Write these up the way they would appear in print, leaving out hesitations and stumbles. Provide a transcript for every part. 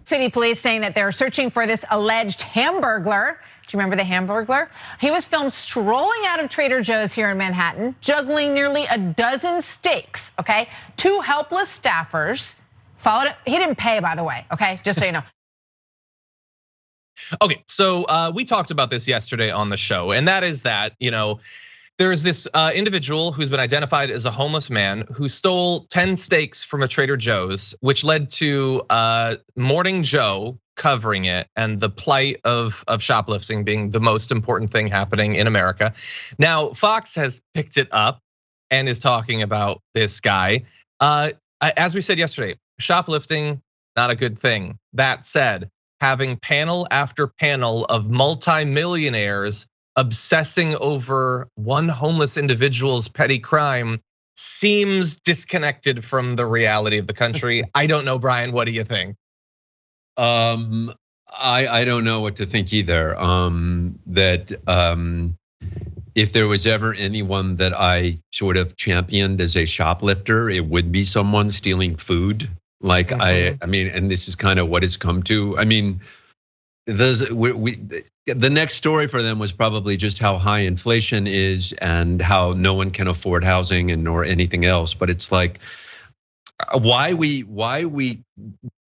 City police saying that they're searching for this alleged Hamburglar. Do you remember the Hamburglar? He was filmed strolling out of Trader Joe's here in Manhattan, juggling nearly a dozen steaks, okay? 2 helpless staffers followed it. He didn't pay, by the way, okay? Just so you know. Okay, so we talked about this yesterday on the show, and that is that, there's this individual who's been identified as a homeless man who stole 10 steaks from a Trader Joe's, which led to Morning Joe covering it and the plight of shoplifting being the most important thing happening in America. Now, Fox has picked it up and is talking about this guy. As we said yesterday, shoplifting, not a good thing. That said, having panel after panel of multimillionaires obsessing over one homeless individual's petty crime seems disconnected from the reality of the country. I don't know, Brian, what do you think? I don't know what to think either. If there was ever anyone that I sort of championed as a shoplifter, it would be someone stealing food. Like I mean, and this is kind of what it's come to. I mean, the next story for them was probably just how high inflation is and how no one can afford housing and nor anything else. But it's like, why we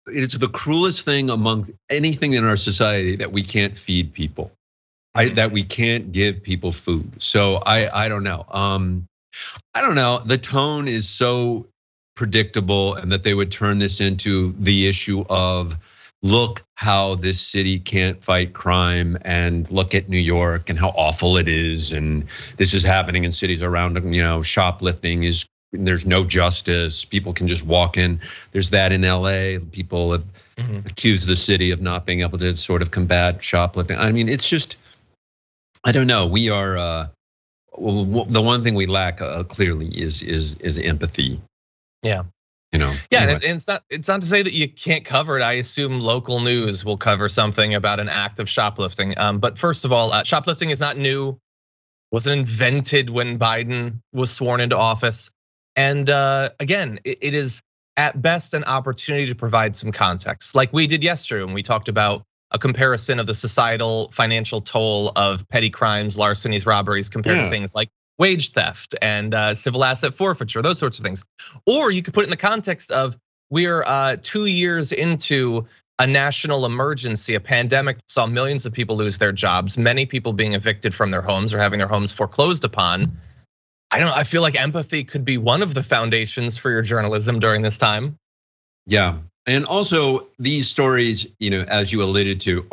it's the cruelest thing among anything in our society that we can't feed people, that we can't give people food. So I don't know. I don't know. The tone is so predictable, and that they would turn this into the issue of, look how this city can't fight crime, and look at New York and how awful it is, and this is happening in cities around them. Shoplifting is, there's no justice. People can just walk in. There's that in LA. People have accused the city of not being able to sort of combat shoplifting. I mean, it's just, I don't know. We are the one thing we lack clearly is empathy. Yeah. Yeah, anyway. And it's not to say that you can't cover it. I assume local news will cover something about an act of shoplifting. But first of all, shoplifting is not new. Wasn't invented when Biden was sworn into office. And again, it is at best an opportunity to provide some context, like we did yesterday when we talked about a comparison of the societal financial toll of petty crimes, larcenies, robberies, compared to things like wage theft and civil asset forfeiture, those sorts of things. Or you could put it in the context of, we're 2 years into a national emergency, a pandemic that saw millions of people lose their jobs, many people being evicted from their homes or having their homes foreclosed upon. I feel like empathy could be one of the foundations for your journalism during this time. Yeah, and also these stories, as you alluded to,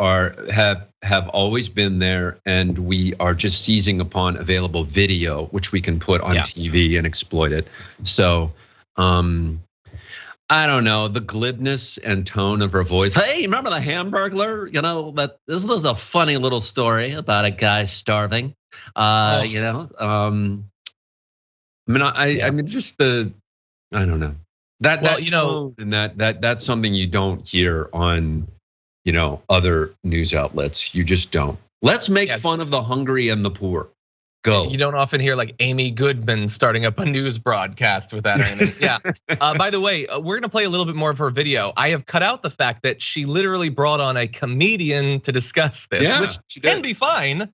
have always been there, and we are just seizing upon available video, which we can put on TV and exploit it. So, I don't know, the glibness and tone of her voice. Hey, remember the Hamburglar? That this was a funny little story about a guy starving. I mean, just I don't know. That tone and that's something you don't hear on, other news outlets. You just don't. Let's make fun of the hungry and the poor. Go. You don't often hear like Amy Goodman starting up a news broadcast with that. By the way, we're gonna play a little bit more of her video. I have cut out the fact that she literally brought on a comedian to discuss this, which can be fine.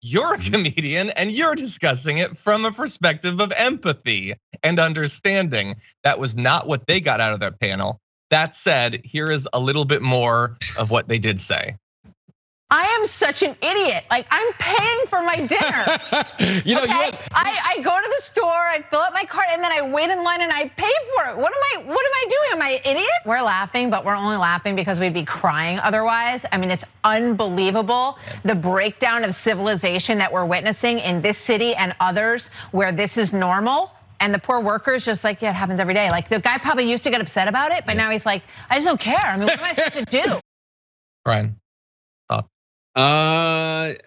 You're a comedian and you're discussing it from a perspective of empathy and understanding. That was not what they got out of their panel. That said, here is a little bit more of what they did say. I am such an idiot. Like, I'm paying for my dinner. I go to the store, I fill up my cart, and then I wait in line and I pay for it. What am I doing? Am I an idiot? We're laughing, but we're only laughing because we'd be crying otherwise. I mean, it's unbelievable, the breakdown of civilization that we're witnessing in this city and others where this is normal. And the poor workers just like, it happens every day. Like, the guy probably used to get upset about it, but now he's like, I just don't care. I mean, what am I supposed to do? Brian. The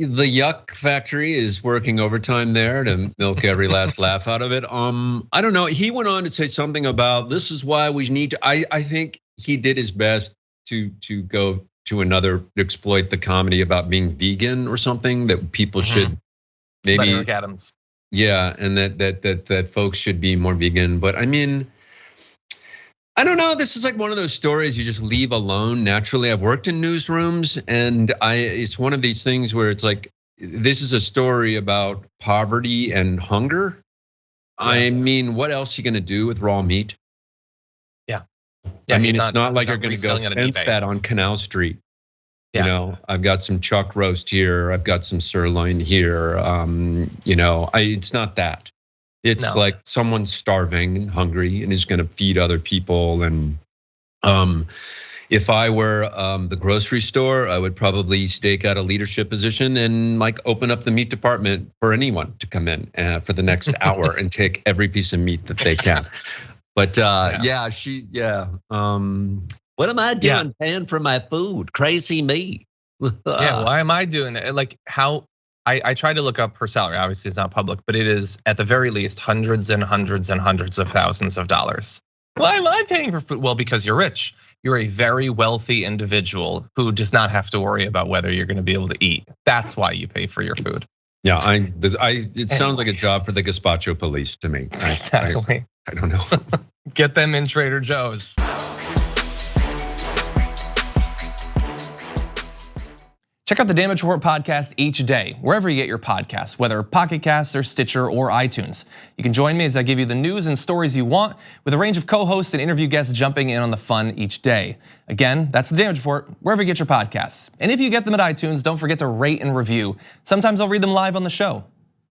Yuck Factory is working overtime there to milk every last laugh out of it. I don't know. He went on to say something about, this is why we need to. I think he did his best to go to another, exploit the comedy about being vegan or something, that people should maybe. Eric Adams. Yeah, and that folks should be more vegan. But I mean, I don't know. This is like one of those stories you just leave alone naturally. I've worked in newsrooms, and it's one of these things where it's like, this is a story about poverty and hunger. Yeah. I mean, what else are you gonna do with raw meat? Yeah. I mean, it's not like you're gonna go fence that on Canal Street. Yeah. You know, I've got some chuck roast here. I've got some sirloin here. You know, it's not that. It's like someone's starving and hungry and is going to feed other people. And if I were the grocery store, I would probably stake out a leadership position and like open up the meat department for anyone to come in for the next hour and take every piece of meat that they can. But what am I doing paying for my food? Crazy me. Yeah, why am I doing that? Like how? I tried to look up her salary. Obviously, it's not public, but it is at the very least hundreds and hundreds and hundreds of thousands of dollars. Why am I paying for food? Well, because you're rich. You're a very wealthy individual who does not have to worry about whether you're going to be able to eat. That's why you pay for your food. Yeah, it sounds like a job for the gazpacho police to me. Exactly. I don't know. Get them in Trader Joe's. Check out the Damage Report podcast each day, wherever you get your podcasts, whether Pocket Casts or Stitcher or iTunes. You can join me as I give you the news and stories you want, with a range of co-hosts and interview guests jumping in on the fun each day. Again, that's the Damage Report, wherever you get your podcasts. And if you get them at iTunes, don't forget to rate and review. Sometimes I'll read them live on the show.